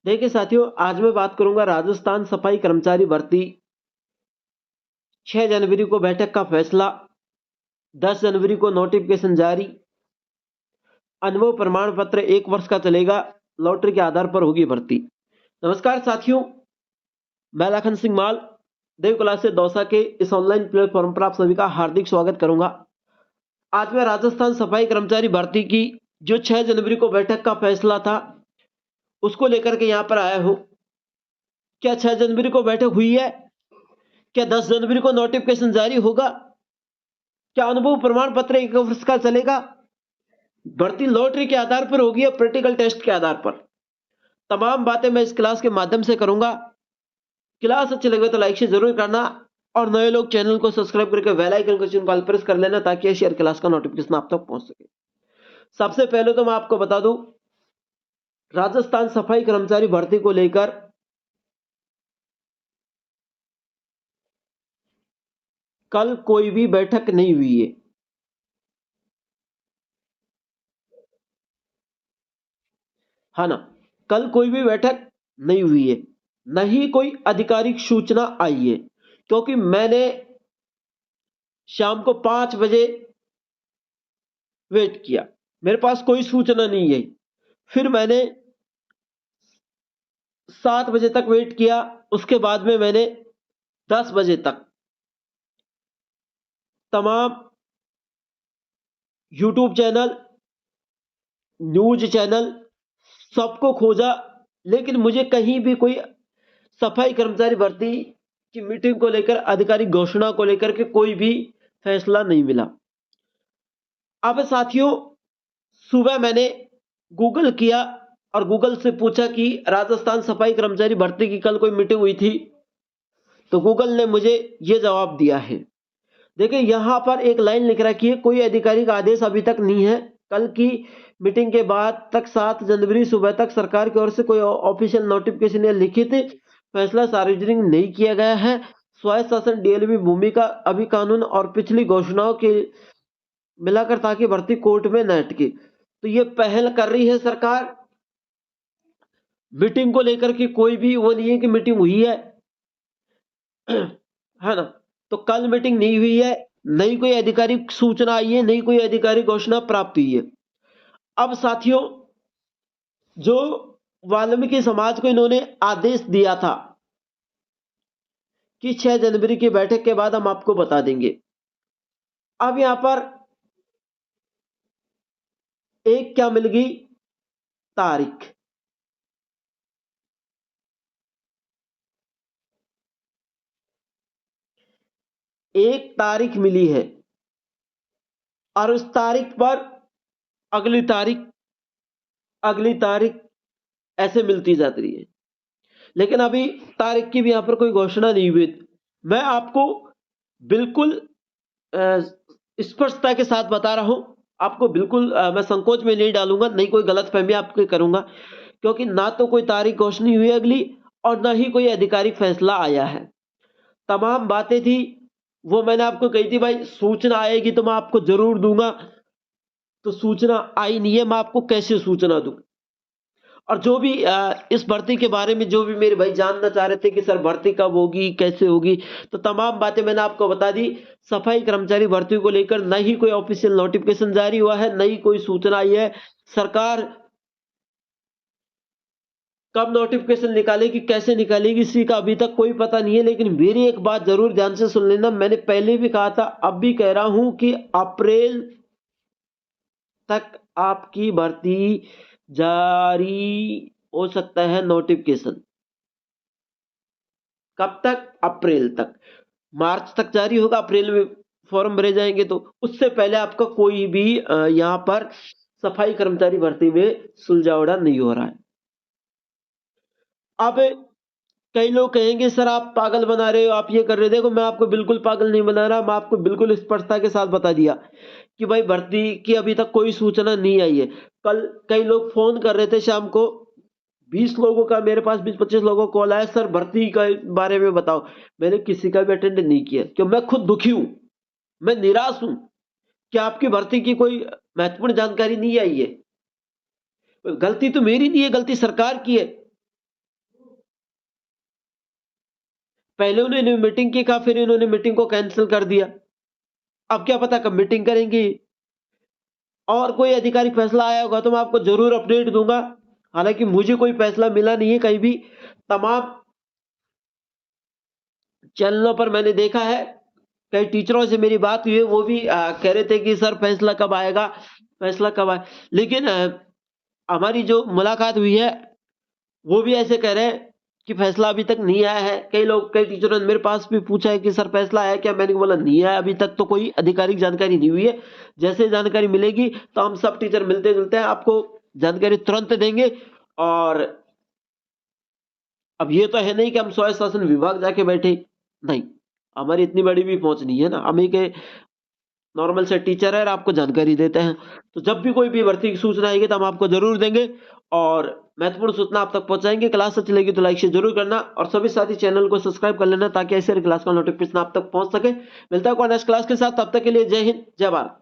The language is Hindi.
देखिए साथियों, आज मैं बात करूंगा राजस्थान सफाई कर्मचारी भर्ती 6 जनवरी को बैठक का फैसला, 10 जनवरी को नोटिफिकेशन जारी, अनुभव प्रमाण पत्र 1 वर्ष का चलेगा, लॉटरी के आधार पर होगी भर्ती। नमस्कार साथियों, मैं लखन सिंह माल देव कला से दौसा के इस ऑनलाइन प्लेटफॉर्म पर आप सभी का हार्दिक स्वागत करूंगा। आज मैं राजस्थान सफाई कर्मचारी भर्ती की जो 6 जनवरी को बैठक का फैसला था, उसको लेकर के यहाँ पर आया हूं। क्या 6 जनवरी को बैठक हुई है? क्या 10 जनवरी को नोटिफिकेशन जारी होगा? क्या अनुभव प्रमाण पत्र 1 वर्ष का चलेगा? भर्ती लॉटरी के आधार पर होगी या प्रैक्टिकल टेस्ट के आधार पर? तमाम बातें मैं इस क्लास के माध्यम से करूंगा। क्लास अच्छी लगे तो लाइक से जरूर करना और नए लोग चैनल को सब्सक्राइब करके बेल आइकन को चिन्ह पर प्रेस कर लेना ताकि ये शेयर क्लास का नोटिफिकेशन आप तक पहुंच सके। सबसे पहले तो मैं आपको बता दूं, राजस्थान सफाई कर्मचारी भर्ती को लेकर कल कोई भी बैठक नहीं हुई है। हाँ ना, कल कोई भी बैठक नहीं हुई है, न ही कोई आधिकारिक सूचना आई है, क्योंकि मैंने शाम को 5 बजे वेट किया, मेरे पास कोई सूचना नहीं आई। फिर मैंने 7 बजे तक वेट किया, उसके बाद में मैंने 10 बजे तक तमाम यूट्यूब चैनल, न्यूज चैनल सबको खोजा, लेकिन मुझे कहीं भी कोई सफाई कर्मचारी भर्ती की मीटिंग को लेकर, आधिकारिक घोषणा को लेकर के कोई भी फैसला नहीं मिला। अब साथियों, सुबह मैंने गूगल किया और गूगल से पूछा कि राजस्थान सफाई कर्मचारी भर्ती की कल कोई मीटिंग हुई थी, तो गूगल ने मुझे ये जवाब दिया है। देखिए यहां पर एक लाइन लिख रखी है, कोई आधिकारिक आदेश अभी तक नहीं है। कल की मीटिंग के बाद तक 7 जनवरी सुबह तक सरकार की ओर से कोई ऑफिशियल नोटिफिकेशन या लिखित फैसला सार्वजनिक नहीं किया गया है। स्वायत्त शासन डीएलबी भूमिका अभी कानून और पिछली घोषणाओं के मिलाकर ताकि भर्ती कोर्ट में न अटके, तो ये पहल कर रही है सरकार। मीटिंग को लेकर के कोई भी वो नहीं है कि मीटिंग हुई है है ना। तो कल मीटिंग नहीं हुई है, नहीं कोई आधिकारिक सूचना आई है, नहीं कोई आधिकारिक घोषणा प्राप्त हुई है। अब साथियों, जो वाल्मीकि समाज को इन्होंने आदेश दिया था कि 6 जनवरी की बैठक के बाद हम आपको बता देंगे, अब यहां पर एक क्या मिल गई तारीख। एक तारीख मिली है और उस तारीख पर अगली तारीख, अगली तारीख ऐसे मिलती जाती रही है, लेकिन अभी तारीख की भी यहां पर कोई घोषणा नहीं हुई। मैं आपको बिल्कुल स्पष्टता के साथ बता रहा हूं, आपको बिल्कुल मैं संकोच में नहीं डालूंगा, नहीं कोई गलतफहमी आपके करूंगा, क्योंकि ना तो कोई तारीख घोषणा हुई अगली और ना ही कोई आधिकारिक फैसला आया है। तमाम बातें थी वो मैंने आपको कही थी, भाई सूचना आएगी तो मैं आपको जरूर दूंगा, तो सूचना आई नहीं है, मैं आपको कैसे सूचना दूं। और जो भी इस भर्ती के बारे में जो भी मेरे भाई जानना चाह रहे थे कि सर भर्ती कब होगी, कैसे होगी, तो तमाम बातें मैंने आपको बता दी। सफाई कर्मचारी भर्ती को लेकर न ही कोई ऑफिशियल नोटिफिकेशन जारी हुआ है, न ही कोई सूचना आई है। सरकार कब नोटिफिकेशन निकालेगी, कैसे निकालेगी, इसी का अभी तक कोई पता नहीं है। लेकिन मेरी एक बात जरूर ध्यान से सुन लेना, मैंने पहले भी कहा था, अब भी कह रहा हूं कि अप्रैल तक आपकी भर्ती जारी हो सकता है नोटिफिकेशन। कब तक? अप्रैल तक। मार्च तक जारी होगा, अप्रैल में फॉर्म भरे जाएंगे, तो उससे पहले आपका कोई भी यहां पर सफाई कर्मचारी भर्ती में सुलझावड़ा नहीं हो रहा है। अब कई लोग कहेंगे सर आप पागल बना रहे हो, आप ये कर रहे हो। देखो मैं आपको बिल्कुल पागल नहीं बना रहा, मैं आपको बिल्कुल स्पष्टता के साथ बता दिया कि भाई भर्ती की अभी तक कोई सूचना नहीं आई है। कल कई लोग फोन कर रहे थे शाम को, 20 लोगों का मेरे पास 20-25 लोगों को कॉल आया, सर भर्ती के बारे में बताओ। मैंने किसी का भी अटेंड नहीं किया, क्यों? मैं खुद दुखी हूं, मैं निराश हूं कि आपकी भर्ती की कोई महत्वपूर्ण जानकारी नहीं आई है। गलती तो मेरी नहीं है, गलती सरकार की है। पहले उन्होंने मीटिंग की, कहा फिर इन्होंने मीटिंग को कैंसिल कर दिया। अब क्या पता कब मीटिंग करेंगी। और कोई आधिकारिक फैसला आया होगा तो मैं आपको जरूर अपडेट दूंगा। हालांकि मुझे कोई फैसला मिला नहीं है कहीं भी। तमाम चैनलों पर मैंने देखा है, कई टीचरों से मेरी बात हुई है, वो भी कह रहे थे कि सर फैसला कब आएगा, फैसला कब आए। लेकिन हमारी जो मुलाकात हुई है वो भी ऐसे कह रहे हैं कि फैसला अभी तक नहीं आया है। कई लोग, कई टीचरों ने मेरे पास भी पूछा है कि सर फैसला आया क्या? मैंने बोला नहीं आया, अभी तक तो कोई आधिकारिक जानकारी नहीं हुई है। जैसे जानकारी मिलेगी तो हम सब टीचर मिलते जुलते हैं आपको जानकारी तुरंत देंगे। और अब ये तो है नहीं कि हम स्वायत्त शासन विभाग जाके बैठे, नहीं, हमारी इतनी बड़ी भी पहुंच नहीं है ना। हम एक नॉर्मल से टीचर है और आपको जानकारी देते हैं। तो जब भी कोई भी भर्ती की सूचना आएगी तो हम आपको जरूर देंगे और महत्वपूर्ण सूचना आप तक पहुंचाएंगे। क्लास अच्छी लगी तो लाइक शेयर जरूर करना और सभी साथी चैनल को सब्सक्राइब कर लेना ताकि ऐसे क्लास का नोटिफिकेशन आप तक पहुंच सके। मिलता है नेक्स्ट क्लास के साथ, तब तक के लिए जय हिंद, जय भारत।